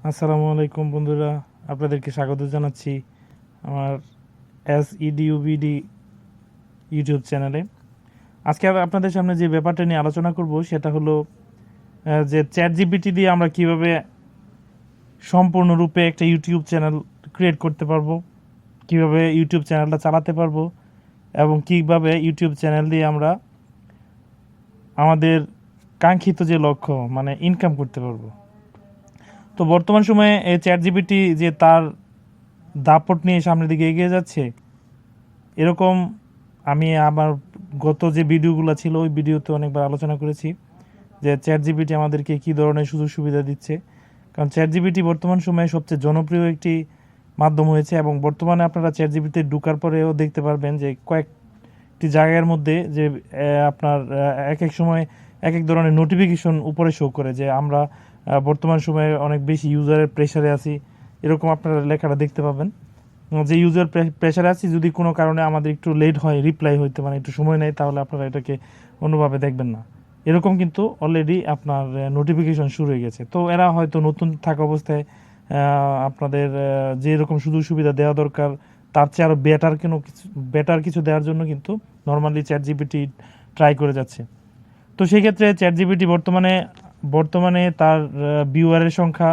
আসসালামু আলাইকুম বন্ধুরা, আপনাদেরকে স্বাগত জানাচ্ছি আমার S-EDUBD ইউটিউব চ্যানেলে। আজকে আপনাদের সামনে যে ব্যাপারটা নিয়ে আলোচনা করব সেটা হলো যে ChatGPT দিয়ে আমরা কিভাবে সম্পূর্ণরূপে একটা ইউটিউব চ্যানেল ক্রিয়েট করতে পারবো, কিভাবে ইউটিউব চ্যানেলটা চালাতে পারবো এবং কিভাবে ইউটিউব চ্যানেল দিয়ে আমরা আমাদের কাঙ্ক্ষিত যে লক্ষ্য মানে ইনকাম করতে পারবো। তো বর্তমান সময়ে এই ChatGPT যে তার দাপট নিয়ে সামনের দিকে এগিয়ে যাচ্ছে, এরকম আমি আমার গত যে ভিডিওগুলো ছিল ওই ভিডিওতে অনেকবার আলোচনা করেছি যে ChatGPT আমাদেরকে কী ধরনের সুযোগ সুবিধা দিচ্ছে। কারণ ChatGPT বর্তমান সময়ে সবচেয়ে জনপ্রিয় একটি মাধ্যম হয়েছে এবং বর্তমানে আপনারা ChatGPT ঢোকার পরেও দেখতে পারবেন যে কয়েকটি জায়গার মধ্যে যে আপনার এক এক সময় এক এক ধরনের নোটিফিকেশন উপরে শো করে যে আমরা বর্তমান সময়ে অনেক বেশি ইউজারের প্রেশারে আছি, এরকম আপনারা লেখাটা দেখতে পাবেন যে ইউজার প্রেশারে আছি, যদি কোনো কারণে আমাদের একটু লেট হয় রিপ্লাই হইতে, মানে একটু সময় নেয়, তাহলে আপনারা এটাকে অন্যভাবে দেখবেন না। এরকম কিন্তু অলরেডি আপনার নোটিফিকেশন শুরু হয়ে গেছে। তো এরা হয়তো নতুন থাকা অবস্থায় আপনাদের যে এরকম সুযোগ সুবিধা দেওয়া দরকার তার চেয়ে আরও বেটার কিছু দেওয়ার জন্য কিন্তু নর্মালি ChatGPT ট্রাই করে যাচ্ছে। তো সেই ক্ষেত্রে ChatGPT বর্তমানে তার ভিউয়ারের সংখ্যা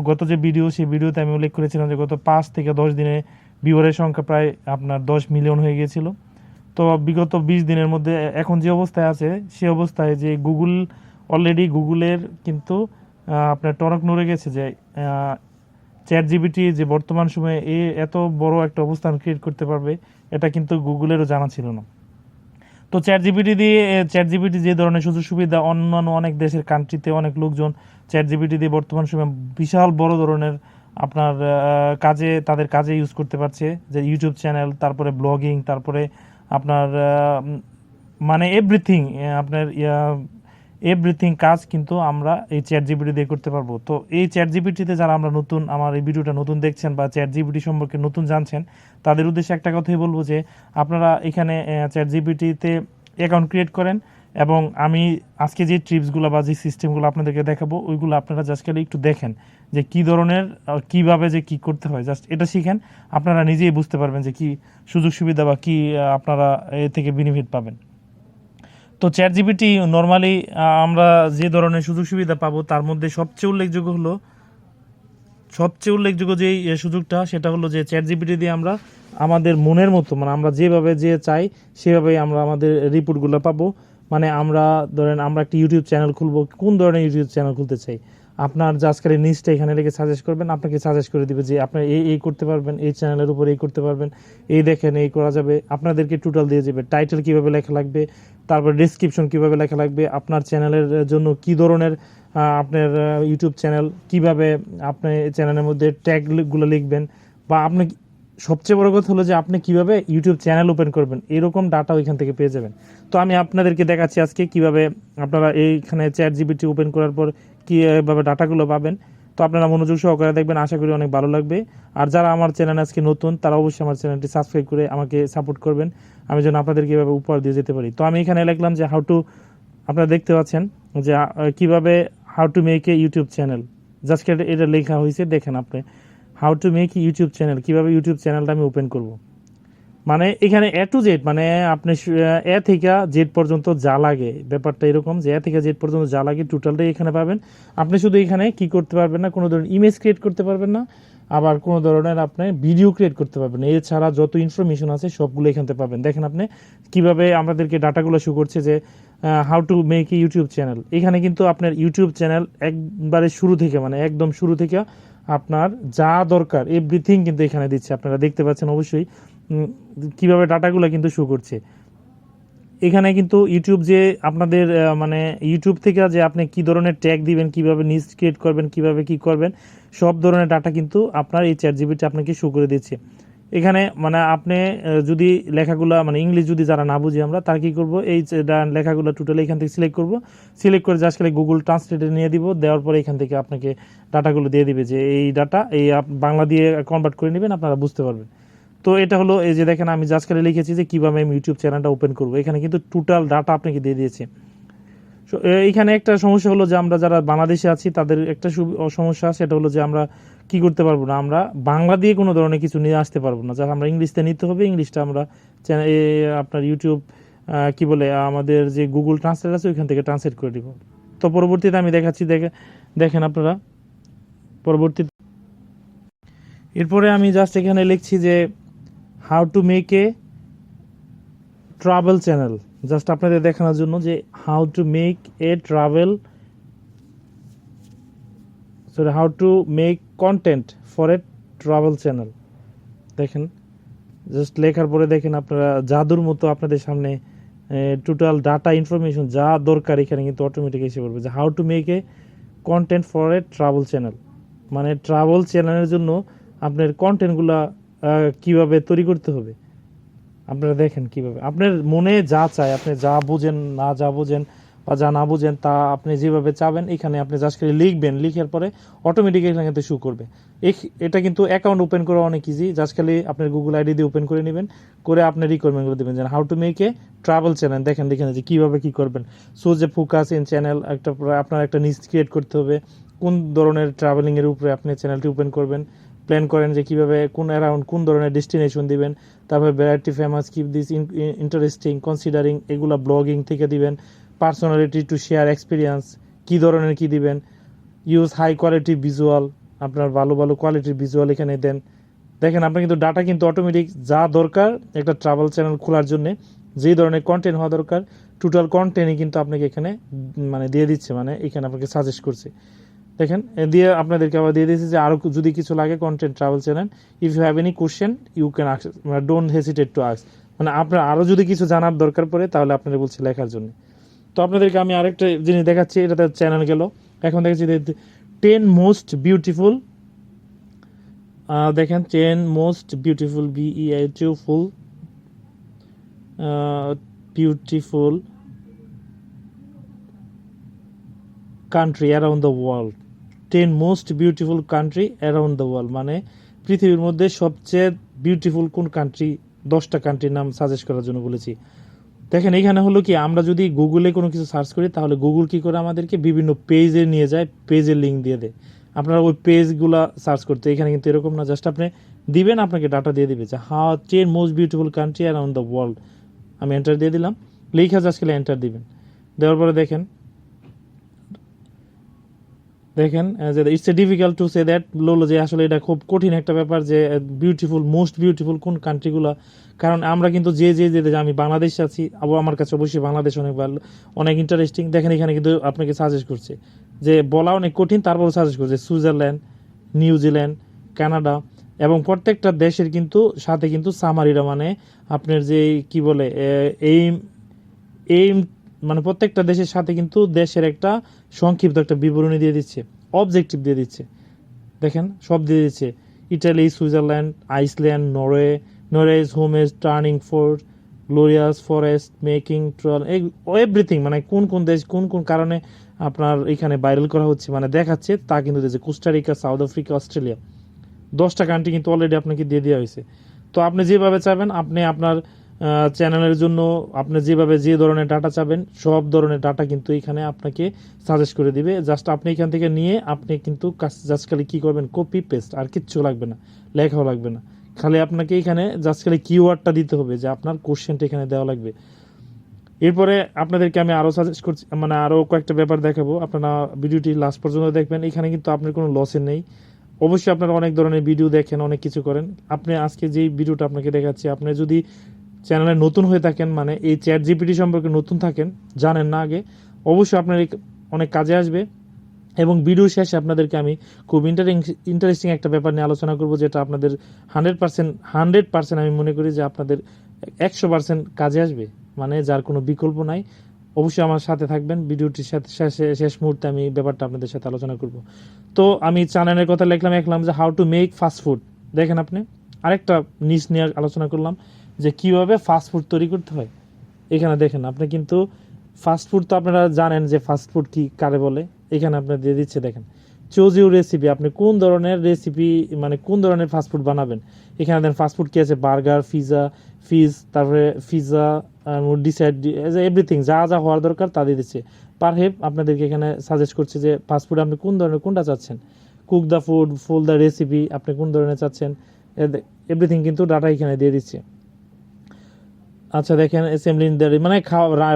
গত যে ভিডিও, সেই ভিডিওতে আমি উল্লেখ করেছিলাম যে গত 5 থেকে 10 দিনে ভিউয়ারের সংখ্যা প্রায় আপনার 10 মিলিয়ন হয়ে গিয়েছিল। তো বিগত 20 দিনের মধ্যে এখন যে অবস্থায় আছে সে অবস্থায় যে গুগলের কিন্তু আপনার টনক নড়ে গেছে যে ChatGPT যে বর্তমান সময়ে এত বড় একটা অবস্থান ক্রিয়েট করতে পারবে, এটা কিন্তু গুগলেরও জানা ছিল না। তো ChatGPT যে ধরনের সুযোগ সুবিধা অন্যান্য অনেক দেশের কান্ট্রিতে অনেক লোকজন ChatGPT দিয়ে বর্তমান সময়ে বিশাল বড় ধরনের আপনার তাদের কাজে ইউজ করতে পারছে, যে ইউটিউব চ্যানেল, তারপরে ব্লগিং, তারপরে আপনার মানে এভরিথিং কাজ কিন্তু আমরা এই ChatGPT দিয়ে করতে পারবো। তো এই ChatGPTতে যারা আমার এই ভিডিওটা নতুন দেখছেন বা ChatGPT সম্পর্কে নতুন জানছেন, তাদের উদ্দেশ্যে একটা কথাই বলবো যে আপনারা এখানে ChatGPTতে অ্যাকাউন্ট ক্রিয়েট করেন এবং আমি আজকে যে ট্রিপসগুলো বা যে সিস্টেমগুলো আপনাদেরকে দেখাবো ওইগুলো আপনারা জাস্ট খালি একটু দেখেন যে কী ধরনের কীভাবে যে কী করতে হয়, জাস্ট এটা শিখেন, আপনারা নিজেই বুঝতে পারবেন যে কী সুযোগ সুবিধা বা কী আপনারা এ থেকে বেনিফিট পাবেন। তো ChatGPT নর্মালি আমরা যে ধরনের সুযোগ সুবিধা পাবো তার মধ্যে সবচেয়ে উল্লেখযোগ্য যেই সুযোগটা, সেটা হলো যে ChatGPT দিয়ে আমরা আমাদের মনের মতো, মানে আমরা যেভাবে যে চাই সেভাবেই আমরা আমাদের রিপোর্টগুলো পাবো। মানে আমরা একটা ইউটিউব চ্যানেল খুলবো, কোন ধরনের ইউটিউব চ্যানেল খুলতে চাই, আপনার জাস্ট খালি নিচটা এখানে লিখে সাজেস্ট করবেন, আপনাকে সাজেস্ট করে দিবে যে আপনি এই করতে পারবেন, এই চ্যানেলের উপর এই করতে পারবেন, এই দেখেন এই করা যাবে। আপনাদেরকে টোটাল দিয়ে যাবে টাইটেল কীভাবে লেখা লাগবে, তারপর ডেসক্রিপশন কীভাবে লেখা লাগবে, আপনার চ্যানেলের জন্য কী ধরনের আপনার ইউটিউব চ্যানেল, কীভাবে আপনি চ্যানেলের মধ্যে ট্যাগগুলো লিখবেন, বা আপনি সবচেয়ে বড় কথা হলো যে আপনি কীভাবে ইউটিউব চ্যানেল ওপেন করবেন, এরকম ডাটা ওইখান থেকে পেয়ে যাবেন। তো আমি আপনাদেরকে দেখাচ্ছি আজকে কীভাবে আপনারা এইখানে ChatGPT ওপেন করার পর কীভাবে ডাটাগুলো পাবেন। তো আপনারা মনোযোগ সহকারে দেখবেন, আশা করি অনেক ভালো লাগবে। আর যারা আমার চ্যানেল আজকে নতুন, তারা অবশ্যই আমার চ্যানেলটি সাবস্ক্রাইব করে আমাকে সাপোর্ট করবেন, আমি যেন আপনাদেরকে এভাবে উপহার দিয়ে যেতে পারি। তো আমি এখানে লিখলাম যে আপনারা দেখতে পাচ্ছেন যে কীভাবে how to make a YouTube channel, just এটা লেখা হয়েছে, দেখেন আপনি how to make YouTube channel, কীভাবে ইউটিউব চ্যানেলটা আমি ওপেন করব। মানে এখানে A to Z, মানে আপনি এ থেকে জেড পর্যন্ত যা লাগে, ব্যাপারটা এরকম যে এ থেকে জেড পর্যন্ত যা লাগে টোটালটাই এখানে পাবেন। আপনি শুধু এখানে কি করতে পারবেন না, কোনো ধরনের ইমেজ ক্রিয়েট করতে পারবেন না, আবার কোনো ধরনের আপনি ভিডিও ক্রিয়েট করতে পারবেন না। এছাড়া যত ইনফরমেশন আছে সবগুলো এখান থেকে পাবেন। দেখেন আপনি কীভাবে আমাদেরকে ডাটাগুলো শো করছে যে how to make a YouTube channel. এখানে কিন্তু আপনার ইউটিউব চ্যানেল একবারে শুরু থেকে, মানে একদম শুরু থেকে আপনার যা দরকার এভরিথিং কিন্তু এখানে দিচ্ছে, আপনারা দেখতে পাচ্ছেন অবশ্যই কীভাবে ডাটাগুলো কিন্তু শো করছে। এখানে কিন্তু ইউটিউব যে আপনাদের মানে ইউটিউব থেকে যে আপনি কী ধরনের ট্যাগ দিবেন, কীভাবে নিউজ ক্রিয়েট করবেন, কীভাবে কী করবেন, সব ধরনের ডাটা কিন্তু আপনার এই ChatGPT আপনাকে শো করে দিচ্ছে। এখানে মানে আপনি যদি লেখাগুলো মানে ইংলিশ যদি যারা না বুঝি আমরা, তারা কী করবো, এই লেখাগুলো টোটালি এখান থেকে সিলেক্ট করে জাস্ট খালি গুগল ট্রান্সলেটে নিয়ে দিব, দেওয়ার পরে এখান থেকে আপনাকে ডাটাগুলো দিয়ে দিবে যে এই ডাটা এই বাংলা দিয়ে কনভার্ট করে নেবেন, আপনারা বুঝতে পারবেন। তো এটা হলো এই যে দেখেন আমি জাস্ট খালি লিখেছি যে কীভাবে আমি ইউটিউব চ্যানেলটা ওপেন করবো, এখানে কিন্তু টোটাল ডাটা আপনাকে দিয়ে দিয়েছে। এইখানে একটা সমস্যা হলো যে আমরা যারা বাংলাদেশে আছি তাদের একটা সমস্যা, সেটা হলো যে আমরা কি করতে পারবো না, আমরা বাংলা দিয়ে কোনো ধরনের কিছু নিয়ে আসতে পারবো না, যা আমরা ইংলিশতে নিতে হবে, ইংলিশটা আমরা আপনার ইউটিউব কি বলে আমাদের যে গুগল ট্রান্সলেট আছে ওইখান থেকে ট্রান্সলেট করে দিব। তো পরবর্তীতে আমি দেখাচ্ছি, দেখেন আপনারা পরবর্তীতে। এরপরে আমি জাস্ট এখানে লিখছি যে how to make a travel channel, just আপনাদের দেখানোর জন্য যে how to make a travel, sorry how to make content for a travel channel. দেখেন জাস্ট লেখার পরে দেখেন আপনারা জাদুর মতো আপনাদের সামনে টোটাল ডাটা ইনফরমেশন যা দরকার এখানে কিন্তু অটোমেটিক এসে পড়বে, যে how to make a content for a travel channel, মানে ট্রাভেল চ্যানেলের জন্য আপনার কন্টেন্টগুলা কিভাবে তৈরি করতে হবে। আপনারা দেখেন কিভাবে আপনার মনে যা চায়, আপনি যা বুঝেন না যা বুঝেন বা যা না বুঝেন তা আপনি যেভাবে চাবেন এখানে আপনি জাস্ট করে লিখবেন, লিখার পরে অটোমেটিক এখানে কিন্তু শো করবে। এটা কিন্তু অ্যাকাউন্ট ওপেন করা অনেক ইজি, জাস্ট খালি আপনার গুগল আইডি দিয়ে ওপেন করে নেবেন, করে আপনি রিকোয়ারমেন্টগুলো দেবেন যে how to make a travel channel. দেখেন যে কীভাবে কী করবেন। সো যে ফোকাস ইন চ্যানেল, আপনার একটা নিচ ক্রিয়েট করতে হবে, কোন ধরনের ট্রাভেলিংয়ের উপরে আপনি চ্যানেলটি ওপেন করবেন, প্ল্যান করেন যে কীভাবে কোন ধরনের ডেস্টিনেশন দিবেন, তারপরে variety famous keep this interesting considering, এগুলো ব্লগিং থেকে দিবেন, পার্সোনালিটি টু শেয়ার এক্সপিরিয়েন্স, কী ধরনের কী দিবেন, ইউজ হাই কোয়ালিটি ভিজুয়াল, আপনার ভালো কোয়ালিটির ভিজুয়াল এখানে দেন। দেখেন আপনার কিন্তু ডাটা কিন্তু অটোমেটিক যা দরকার একটা ট্রাভেল চ্যানেল খোলার জন্য, যেই ধরনের কন্টেন্ট হওয়া দরকার টোটাল কন্টেন্টই কিন্তু আপনাকে এখানে মানে দিয়ে দিচ্ছে, মানে এখানে আপনাকে সাজেস্ট করছে। দেখেন দিয়ে আপনাদেরকে আবার দিয়ে দিয়েছে যে আরও যদি কিছু লাগে content travel channel, if you have any question you can ask, মানে ডোন্ট হেসিটেট টু আস্ক, মানে আপনার আরও যদি কিছু জানার দরকার পড়ে তাহলে আপনাদের বলছে লেখার জন্য। তো আপনাদেরকে আমি আরেকটা জিনিস দেখাচ্ছি, এটাতে চ্যানেল গেল, এখন দেখাচ্ছি 10 মোস্ট বিউটিফুল, দেখেন 10 most beautiful beautiful beautiful country around the world, 10 most beautiful country around the world, মানে পৃথিবীর মধ্যে সবচেয়ে বিউটিফুল কোন কান্ট্রি, 10টা কান্ট্রির নাম সাজেস্ট করার জন্য বলেছি। দেখেন এখানে হলো কি, আমরা যদি গুগলে কোনো কিছু সার্চ করি তাহলে গুগল কি করে আমাদেরকে বিভিন্ন পেজে নিয়ে যায়, পেজের লিঙ্ক দিয়ে দেয়, আপনারা ওই পেজগুলা সার্চ করতে। এখানে কিন্তু এরকম না, জাস্ট আপনি দিবেন আপনাকে ডাটা দিয়ে দিবে যে 10 most beautiful country around the world, আমি এন্টার দিয়ে দিলাম, লেখা জাস্ট খেলে এন্টার দিবেন, দেওয়ার পরে দেখেন যে it's a difficult to say that, বললো যে আসলে এটা খুব কঠিন একটা ব্যাপার যে মোস্ট বিউটিফুল কোন কান্ট্রিগুলো, কারণ আমরা কিন্তু যে আমি বাংলাদেশে আছি, আমার কাছে অবশ্যই বাংলাদেশ অনেক ইন্টারেস্টিং। দেখেন এখানে কিন্তু আপনাকে সাজেস্ট করছে যে বলা অনেক কঠিন, তারপরে সাজেস্ট করছে সুইজারল্যান্ড, নিউজিল্যান্ড, কানাডা, এবং প্রত্যেকটা দেশের কিন্তু সাথে কিন্তু সামারিরা, মানে আপনার যে কি বলে এইম এইম মানে প্রত্যেকটা দেশের সাথে কিন্তু দেশের একটা সংক্ষিপ্ত একটা বিবরণী দিয়ে দিচ্ছে, অবজেক্টিভ দিয়ে দিচ্ছে, দেখেন সব দিয়ে দিচ্ছে, Italy, Switzerland, Iceland, Norway is home is turning four glorious forest making troll, everything, মানে কোন দেশ কোন কারণে আপনার এখানে ভাইরাল করা হচ্ছে মানে দেখাচ্ছে, তা কিন্তু দিয়েছে কোস্টারিকা, সাউথ আফ্রিকা, অস্ট্রেলিয়া, 10টা কান্ট্রি কিন্তু অলরেডি আপনাকে দিয়ে দেওয়া হয়েছে। তো আপনি যেভাবে চাবেন, আপনি আপনার চ্যানেলের জন্য আপনি যেভাবে যে ধরনের ডাটা চাবেন সব ধরনের ডাটা কিন্তু এখানে আপনাকে সাজেস্ট করে দিবে, জাস্ট আপনি এখান থেকে নিয়ে আপনি কিন্তু জাস্ট খালি কী করবেন, কপি পেস্ট, আর কিচ্ছু লাগবে না, লেখাও লাগবে না, খালি আপনাকে এখানে জাস্ট খালি কিওয়ার্ডটা দিতে হবে যে আপনার কোশ্চেনটা এখানে দেওয়া লাগবে। এরপরে আপনাদেরকে আমি আরও সাজেস্ট করছি, মানে আরও কয়েকটা ব্যাপার দেখাবো, আপনারা ভিডিওটি লাস্ট পর্যন্ত দেখবেন, এখানে কিন্তু আপনার কোনো লসের নেই। অবশ্যই আপনারা অনেক ধরনের ভিডিও দেখেন, অনেক কিছু করেন, আপনি আজকে যেই ভিডিওটা আপনাকে দেখাচ্ছি, আপনি যদি চ্যানেলে নতুন হয়ে থাকেন, মানে এই চ্যাট জিপিটি সম্পর্কে নতুন থাকেন, জানেন না আগে, অবশ্যই আপনার অনেক কাজে আসবে। এবং ভিডিও শেষে আপনাদেরকে আমি খুব ইন্টারেস্টিং একটা ব্যাপার নিয়ে আলোচনা করব, যেটা আপনাদের 100% আমি মনে করি যে আপনাদের 100% কাজে আসবে, মানে যার কোনো বিকল্প নাই। অবশ্যই আমার সাথে থাকবেন, ভিডিওটির সাথে শেষ মুহূর্তে আমি ব্যাপারটা আপনাদের সাথে আলোচনা করব। তো আমি চ্যানেলের কথা লিখলাম যে how to make fast food. দেখেন আপনি আরেকটা নিশ নিয়ে আলোচনা করলাম যে কীভাবে ফাস্টফুড তৈরি করতে হয়। এখানে দেখেন আপনি কিন্তু ফাস্টফুড তো আপনারা জানেন যে ফাস্টফুড কি কারে বলে, এখানে আপনার দিয়ে দিচ্ছে, দেখেন চুজ ইউর রেসিপি, আপনি কোন ধরনের রেসিপি মানে কোন ধরনের ফাস্টফুড বানাবেন। এখানে দেন ফাস্টফুড কী আছে, বার্গার, তারপরে ডিসাইড এভরিথিং যা হওয়ার দরকার তা দিয়ে দিচ্ছে। পারহেপ আপনাদেরকে এখানে সাজেস্ট করছে যে ফাস্টফুড আপনি কোন ধরনের কোনটা চাচ্ছেন, cook the food, full the recipe, আপনি কোন ধরনের চাচ্ছেন, এভরিথিং কিন্তু ডাটা এখানে দিয়ে দিচ্ছে। আচ্ছা দেখেন অ্যাসেম্বলি ইন দ্য, মানে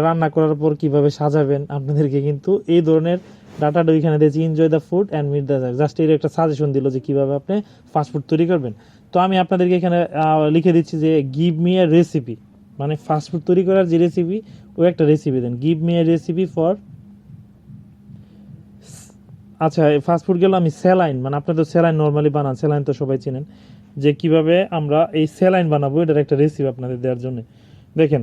রান্না করার পর কিভাবে সাজাবেন আপনাদেরকে কিন্তু এই ধরনের ডাটাটা ওইখানে দিয়েছি। Enjoy the food and meet the, just এর একটা সাজেশন দিল যে কীভাবে আপনি ফাস্টফুড তৈরি করবেন। তো আমি আপনাদেরকে এখানে লিখে দিচ্ছি যে গিভ মি এ রেসিপি, মানে ফাস্টফুড তৈরি করার যে রেসিপি ওই একটা রেসিপি দেন, give me a recipe for, আচ্ছা ফাস্টফুড গেল আমি স্যালাইন, মানে আপনার তো স্যালাইন নর্মালি বানান, স্যালাইন তো সবাই চেনেন, যে কিভাবে আমরা এই স্যালাইন বানাবো এটার একটা রেসিপি আপনাদের দেওয়ার জন্য। দেখেন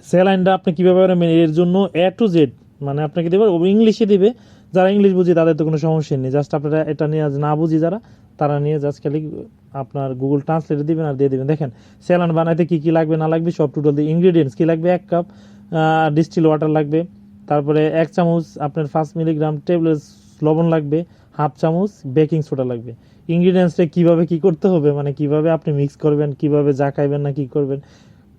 স্যালাইনটা আপনি কীভাবে বানাবেন এর জন্য এ টু জেড, মানে আপনাকে দেবে ইংলিশে দিবে, যারা ইংলিশ বুঝি তাদের তো কোনো সমস্যা নেই, জাস্ট আপনারা এটা নিয়ে না বুঝি যারা, তারা নিয়ে জাস্ট খালি আপনার গুগল ট্রান্সলেটে দিবেন আর দিয়ে দিবেন। দেখেন স্যালাইন বানাইতে কী কী লাগবে না লাগবে সব টোটাল দিয়ে ইনগ্রিডিয়েন্টস কী লাগবে, 1 কাপ ডিস্টিল ওয়াটার লাগবে, তারপরে 1 চামচ আপনার 5 মিলিগ্রাম টেবিল লবণ লাগবে, 1/2 চামচ বেকিং সোডা লাগবে। ইনগ্রিডিয়েন্টসটা কীভাবে কী করতে হবে, মানে কীভাবে আপনি মিক্স করবেন, কীভাবে জাকাইবেন না কী করবেন,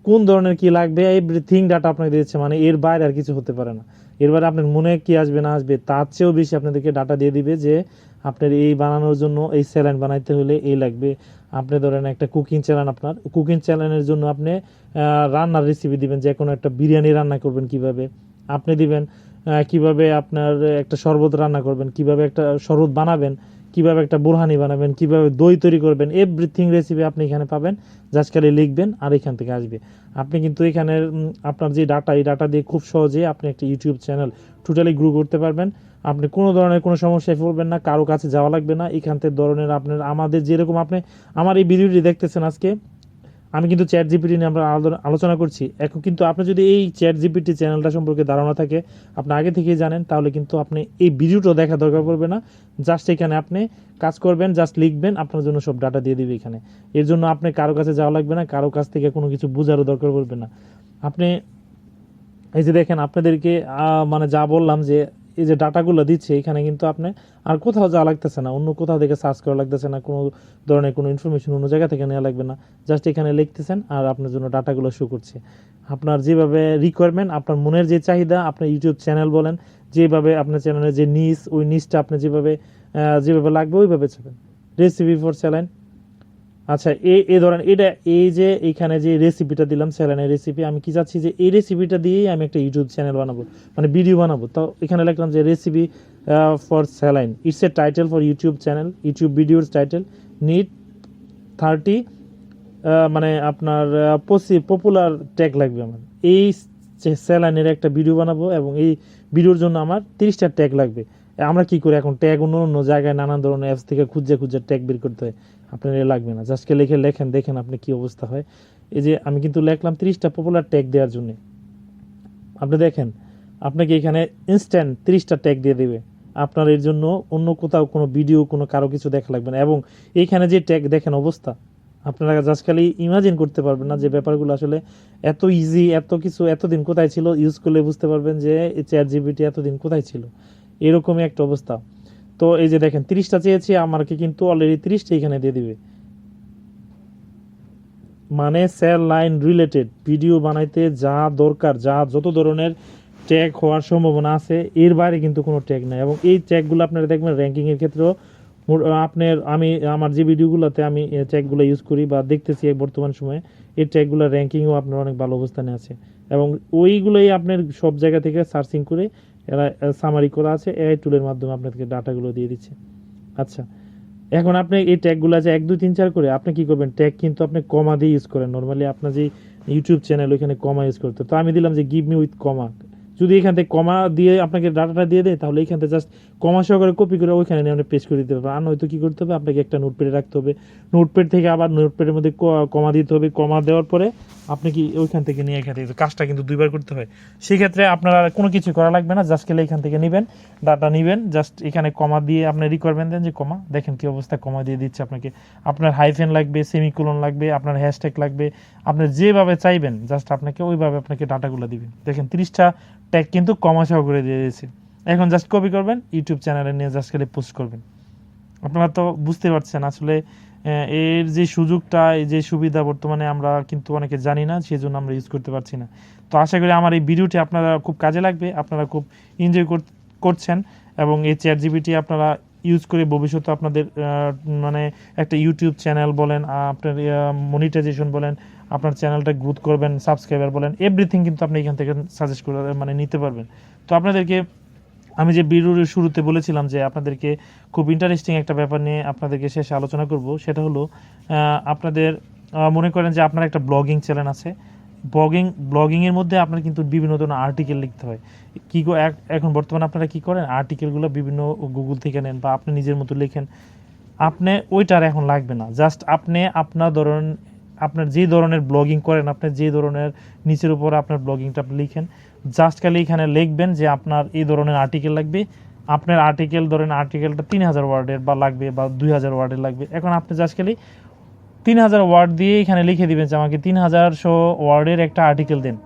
কোন ধরনের কি লাগবে, এভরিথিং ডাটা আপনাকে দিয়েছে, মানে এর বাইরে আর কিছু হতে পারে না। এর বাইরে আপনার মনে কি আসবে না আসবে তার চেয়েও বেশি আপনাদেরকে ডাটা দিয়ে দিবে যে আপনার এই বানানোর জন্য এই স্যালাইন বানাইতে হলে এই লাগবে। আপনি ধরেন একটা কুকিং চ্যানেল, আপনার কুকিং চ্যানেলের জন্য আপনি রান্নার রেসিপি দিবেন, যে কোনো একটা বিরিয়ানি রান্না করবেন কিভাবে আপনি দিবেন, কিভাবে আপনার একটা শরবত রান্না করবেন, কিভাবে একটা শরবত বানাবেন, কিভাবে একটা বোরহানি বানাবেন, কিভাবে দই তৈরি করবেন, এভরিথিং রেসিপি আপনি এখানে পাবেন, জাস্ট খালি লিখবেন আর এখান থেকে আসবে। আপনি কিন্তু এখানে আপনার যে ডাটা, এই ডাটা দিয়ে খুব সহজে আপনি একটা ইউটিউব চ্যানেল টোটালি গ্রো করতে পারবেন। আপনি কোনো ধরনের কোনো সমস্যায় পড়বেন না, কারো কাছে যাওয়া লাগবে না, এখান থেকে ধরনের আপনার আমাদের যেরকম আপনি আমার এই ভিডিওটি দেখতেছেন আজকে, আমি কিন্তু ChatGPT নিয়ে আমরা আলোচনা করছি এখন, কিন্তু আপনি যদি এই ChatGPT চ্যানেলটা সম্পর্কে ধারণা থাকে, আপনি আগে থেকেই জানেন, তাহলে কিন্তু আপনি এই ভিডিওটা দেখা দরকার পড়বে না, জাস্ট এখানে আপনি কাজ করবেন, জাস্ট লিখবেন, আপনার জন্য সব ডাটা দিয়ে দিবে এখানে। এর জন্য আপনি কারো কাছে যাওয়া লাগবে না, কারো কাছ থেকে কোনো কিছু বোঝারও দরকার পড়বে না। আপনি এই যে দেখেন আপনাদেরকে মানে যা বললাম যে এই যে ডাটাগুলো দিচ্ছে এখানে, কিন্তু আপনি আর কোথাও যাওয়া লাগতেছে না, অন্য কোথাও থেকে সার্চ করা লাগতেছে না, কোনো ধরনের কোনো ইনফরমেশন অন্য জায়গা থেকে নেওয়া লাগবে না, জাস্ট এখানে লিখতেছেন আর আপনার জন্য ডাটাগুলো শো করছে। আপনার যেভাবে রিকোয়ারমেন্ট, আপনার মনের যে চাহিদা, আপনার ইউটিউব চ্যানেল বলেন, যেভাবে আপনার চ্যানেলের যে নিচ, ওই নিচটা আপনি যেভাবে যেভাবে লাগবে ওইভাবে চাবেন। রেসিপি ফর স্যালাইন, আচ্ছা এই ধরেন এটা এই যে এইখানে যে রেসিপিটা দিলাম স্যালাইনের রেসিপি, আমি কি চাচ্ছি যে এই রেসিপিটা দিয়েই আমি একটা ইউটিউব চ্যানেল বানাবো, মানে ভিডিও বানাবো। তো এখানে লিখলাম যে recipe for saline, it's a title for YouTube channel, YouTube ভিডিওর টাইটেল, নিড 30 মানে আপনার পপুলার ট্যাগ লাগবে আমার, এই স্যালাইনের একটা ভিডিও বানাবো এবং এই ভিডিওর জন্য আমার 30টা ট্যাগ লাগবে। আমরা কি করি এখন, ট্যাগ অন্য অন্য জায়গায় নানান ধরনের অ্যাপস থেকে খুঁজে খুঁজে ট্যাগ বের করতে হয়, আপনার এ লাগবে না, জাস্টকে লিখে লেখেন, দেখেন আপনি কি অবস্থা হয়। এই যে আমি কিন্তু লিখলাম 30টা পপুলার ট্যাগ দেওয়ার জন্য, আপনি দেখেন আপনাকে এখানে ইনস্ট্যান্ট 30টা ট্যাগ দিয়ে দেবে। আপনার এর জন্য অন্য কোথাও কোনো ভিডিও কোনো কারো কিছু দেখা লাগবে না, এবং এইখানে যে ট্যাগ দেখেন অবস্থা, আপনারা জাস্ট খালি ইমাজিন করতে পারবেন না যে ব্যাপারগুলো আসলে এত ইজি, এত কিছু এতদিন কোথায় ছিল, ইউজ করলে বুঝতে পারবেন যে ChatGPT এতদিন কোথায় ছিল, এরকমই একটা অবস্থা। তো এই যে দেখেন 30টা চেয়েছি, আমাকে কিন্তু অলরেডি 30টা এখানে দিয়ে দিবে, মানে সেল লাইন রিলেটেড ভিডিও বানাইতে যা দরকার, যা যত ধরনের ট্যাগ হওয়ার সম্ভাবনা আছে এর বাইরে কিন্তু কোনো ট্যাগ নাই। এবং এই ট্যাগগুলো আপনারা দেখবেন র্যাঙ্কিংয়ের ক্ষেত্রেও আপনার, আমি আমার যে ভিডিওগুলোতে আমি ট্যাগগুলো ইউজ করি বা দেখতেছি বর্তমান সময়ে, এই ট্যাগগুলোর র্যাঙ্কিংও আপনার অনেক ভালো অবস্থানে আছে, এবং ওইগুলোই আপনার সব জায়গা থেকে সার্চিং করে এরা সামারি করা আছে, এআই টুলের মাধ্যমে আপনাদেরকে ডাটাগুলো দিয়ে দিচ্ছে। আচ্ছা এখন আপনি এই ট্যাগগুলো আছে 1 2 3 4 করে আপনি কি করবেন, ট্যাগ কিন্তু আপনি কমা দিয়ে ইউজ করেন, নর্মালি আপনার যে ইউটিউব চ্যানেল ওইখানে কমা ইউজ করতে, তো আমি দিলাম যে গিভ মি উইথ কমা। যদি এখান থেকে কমা দিয়ে আপনাকে ডাটাটা দিয়ে দেয়, তাহলে এখান থেকে জাস্ট কমা সহকারে কপি করে ওইখানে নিয়ে আপনি পেস্ট করে দিতে পারবেন। আর নয়তো কী করতে হবে, আপনাকে একটা নোটপ্যাডে রাখতে হবে, নোটপ্যাড থেকে আবার নোটপ্যাডের মধ্যে কমা দিতে হবে, কমা দেওয়ার পরে আপনি কি ওইখান থেকে নিয়ে এখান থেকে, কাজটা কিন্তু 2বার করতে হয়। সেক্ষেত্রে আপনারা কোনো কিছু করা লাগবে না, জাস্ট গেলে এখান থেকে নেবেন, ডাটা নেবেন, জাস্ট এখানে কমা দিয়ে আপনি রিকোয়ারমেন্ট দেন যে কমা, দেখেন কি অবস্থা, কমা দিয়ে দিচ্ছে আপনাকে। আপনার হাইফেন লাগবে, সেমিকোলন লাগবে, আপনার হ্যাশট্যাগ লাগবে, আপনি যেভাবে চাইবেন জাস্ট আপনাকে ওইভাবে আপনাকে ডাটাগুলো দিবেন। দেখেন 30টা ট্যাগ কিন্তু কমা সহ করে দিয়ে দিয়েছে। এখন জাস্ট কপি করবেন, ইউটিউব চ্যানেলে নিয়ে জাস্ট খালি পোস্ট করবেন। আপনারা তো বুঝতে পারছেন আসলে এর যে সুযোগটা, এই যে সুবিধা বর্তমানে আমরা কিন্তু অনেকে জানি না, সেই জন্য আমরা ইউজ করতে পারছি না। তো আশা করি আমার এই ভিডিওটি আপনারা খুব কাজে লাগবে, আপনারা খুব এনজয় করছেন এবং এই চ্যাট জিপিটি আপনারা ইউজ করে ভবিষ্যতে আপনাদের মানে একটা ইউটিউব চ্যানেল বলেন, আপনার মনিটাইজেশন বলেন, আপনার চ্যানেলটা গ্রোথ করবেন, সাবস্ক্রাইবার বলেন, এভরিথিং কিন্তু আপনি এখান থেকে সাজেস্ট করে মানে নিতে পারবেন। তো আপনাদেরকে আমি যে ভিডিওর শুরুতে বলেছিলাম যে আপনাদেরকে খুব ইন্টারেস্টিং একটা ব্যাপার নিয়ে আপনাদেরকে শেষে আলোচনা করব, সেটা হলো আপনাদের মনে করেন যে আপনার একটা ব্লগিং চ্যানেল আছে। ব্লগিংয়ের মধ্যে আপনার কিন্তু বিভিন্ন ধরনের আর্টিকেল লিখতে হয়। এখন বর্তমানে আপনারা কি করেন, আর্টিকেলগুলো বিভিন্ন গুগল থেকে নেন বা আপনি নিজের মতো লেখেন। আপনি ওইটার এখন লাগবে না, জাস্ট আপনি আপনার যে ধরনের ব্লগিং করেন, আপনি যে ধরনের নিচের উপর আপনার ব্লগিংটা আপনি লিখেন, জাস্ট খালি এখানে লিখবেন যে আপনার এই ধরনের আর্টিকেল লাগবে। আপনার আর্টিকেলটা 3000 ওয়ার্ডের বা লাগবে বা 2000 ওয়ার্ডের লাগবে। এখন আপনি জাস্ট খালি 3000 ওয়ার্ড দিয়ে এখানে লিখে দিবেন যে আমাকে 3100 ওয়ার্ডের একটা আর্টিকেল দেন।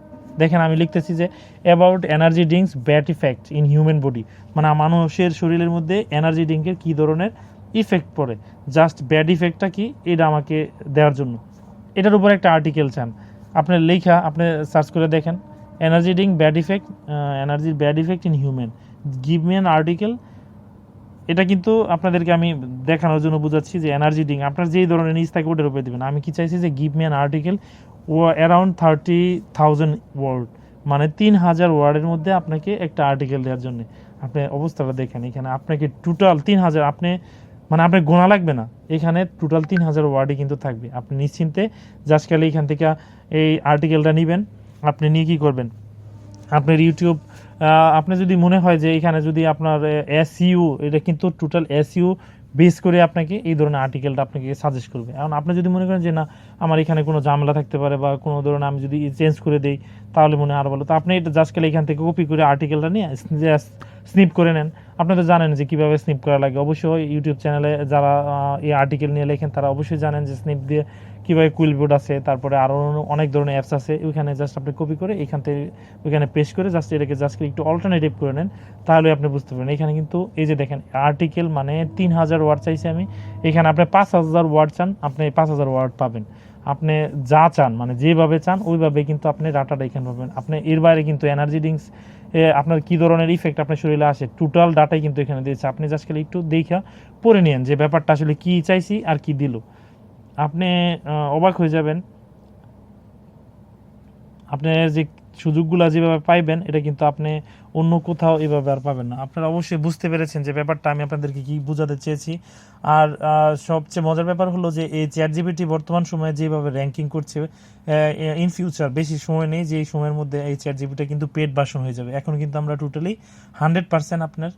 দেখেন আমি লিখতেছি যে about energy drinks bad effect in human body, মানে মানুষের শরীরের মধ্যে এনার্জি ড্রিঙ্কের কী ধরনের ইফেক্ট পড়ে, জাস্ট ব্যাড ইফেক্টটা কি এটা আমাকে দেওয়ার জন্য এটার উপর একটা আর্টিকেল চান। আপনার লেখা আপনি সার্চ করে দেখেন এনার্জি ড্রিঙ্ক ব্যাড ইফেক্ট, এনার্জির bad effect in human, give me an article. এটা কিন্তু আপনাদেরকে আমি দেখানোর জন্য বুঝাচ্ছি যে এনার্জি ড্রিঙ্ক আপনার যেই ধরনের নিজ থাকে ওটার উপরে দেবেন। আমি কি চাইছি যে give me an article around 30,000 word, মানে 3000 ওয়ার্ডের মধ্যে আপনাকে একটা আর্টিকেল দেওয়ার জন্য। আপনি অবস্থাটা দেখেন, এখানে আপনাকে টোটাল 3000, আপনি মানে আপনার গোনা লাগবে না, এখানে টোটাল 3000 ওয়ার্ডই কিন্তু থাকবে। আপনি নিশ্চিন্তে জাস্ট খালি এখান থেকে এই আর্টিকেলটা নেবেন। আপনি নিয়ে কী করবেন, আপনার ইউটিউব আপনি যদি মনে হয় যে এখানে যদি আপনার এসইউ, এটা কিন্তু টোটাল এসইউ বেস করে আপনাকে এই ধরনের আর্টিকেলটা আপনাকে সাজেস্ট করবে। এখন আপনি যদি মনে করেন যে না আমার এখানে কোনো ঝামেলা থাকতে পারে বা কোনো ধরনের আমি যদি চেঞ্জ করে দেই তাহলে মনে হয় আরও ভালো, তো আপনি এটা জাস্ট খালি এখান থেকে কপি করে আর্টিকেলটা নিয়ে স্নিপ করে নেন। আপনি তো জানেন যে কীভাবে স্নিপ করা লাগে, অবশ্যই ইউটিউব চ্যানেলে যারা এই আর্টিকেল নিয়ে লেখেন তারা অবশ্যই জানেন যে স্নিপ দিয়ে কীভাবে কুইলবোর্ড আছে, তারপরে আরও অনেক ধরনের অ্যাপস আছে, ওইখানে জাস্ট আপনি কপি করে এখান থেকে ওইখানে পেস্ট করে জাস্ট এটাকে জাস্ট একটু অল্টারনেটিভ করে নেন, তাহলে আপনি বুঝতে পারেন। এখানে কিন্তু এই যে দেখেন আর্টিকেল মানে 3000 ওয়ার্ড চাইছি আমি, এখানে আপনি 5000 ওয়ার্ড চান, আপনি 5000 ওয়ার্ড পাবেন। আপনি যা চান মানে যেভাবে চান ওইভাবে কিন্তু আপনি ডাটাটা এখানে পাবেন। আপনি এর বাইরে কিন্তু এনার্জি ড্রিঙ্কস আপনার কী ধরনের ইফেক্ট আপনার শরীরে আসে টোটাল ডাটাই কিন্তু এখানে দিয়েছে। আপনি জাস্ট খালি একটু দেখা পড়ে নিন যে ব্যাপারটা আসলে কী চাইছি আর কি দিল, আপনি অবাক হয়ে যাবেন। আপনি যে সুযোগগুলো যেভাবে পাইবেন এটা কিন্তু আপনি অন্য কোথাও এভাবে আর পাবেন না। আপনারা অবশ্যই বুঝতে পেরেছেন যে ব্যাপারটা আমি আপনাদেরকে কি বোঝাতে চেয়েছি। আর সবচেয়ে মজার ব্যাপার হলো যে এই চ্যাট জিপিটি বর্তমান সময়ে যেভাবে র্যাঙ্কিং করছে, ইন ফিউচার বেশি সময় নেই যে এই সময়ের মধ্যে এই চ্যাট জিপিটি কিন্তু পেড ভার্সন হয়ে যাবে। এখন কিন্তু আমরা টোটালি 100% আপনার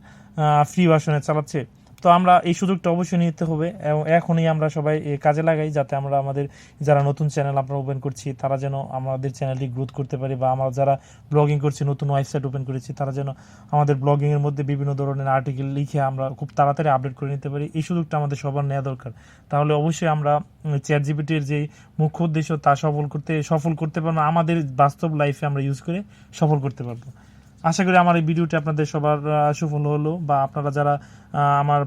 ফ্রি ভার্সনে চালাচ্ছে। তো আমরা এই সুযোগটা অবশ্যই নিতে হবে এবং এখনই আমরা সবাই কাজে লাগাই, যাতে আমরা আমাদের যারা নতুন চ্যানেল আমরা ওপেন করছি তারা যেন আমাদের চ্যানেলটি গ্রোথ করতে পারি, বা আমরা যারা ব্লগিং করছি নতুন ওয়েবসাইট ওপেন করেছি তারা যেন আমাদের ব্লগিংয়ের মধ্যে বিভিন্ন ধরনের আর্টিকেল লিখে আমরা খুব তাড়াতাড়ি আপডেট করে নিতে পারি। এই সুযোগটা আমাদের সবার নেওয়া দরকার। তাহলে অবশ্যই আমরা চ্যাট জিপিটির যে মুখ্য উদ্দেশ্য তা সফল করতে পারবো, আমাদের বাস্তব লাইফে আমরা ইউজ করে সফল করতে পারবো। আশা করি আমার এই ভিডিওটি আপনাদের সবার সুফল হলো, বা আপনারা যারা আমার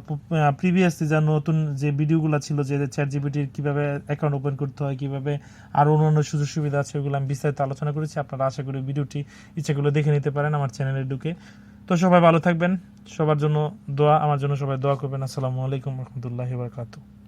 প্রিভিয়াস যে নতুন যে ভিডিওগুলো ছিল যে চ্যাট জিপিটির কীভাবে অ্যাকাউন্ট ওপেন করতে হয়, কীভাবে আরও অন্যান্য সুযোগ সুবিধা আছে, ওগুলো আমি বিস্তারিত আলোচনা করেছি। আপনারা আশা করি ভিডিওটি ইচ্ছাগুলো দেখে নিতে পারেন আমার চ্যানেলে ঢুকে। তো সবাই ভালো থাকবেন, সবার জন্য দোয়া, আমার জন্য সবাই দোয়া করবেন। আসসালামু আলাইকুম রহমতুল্লাহি ওয়া বারাকাতুহু।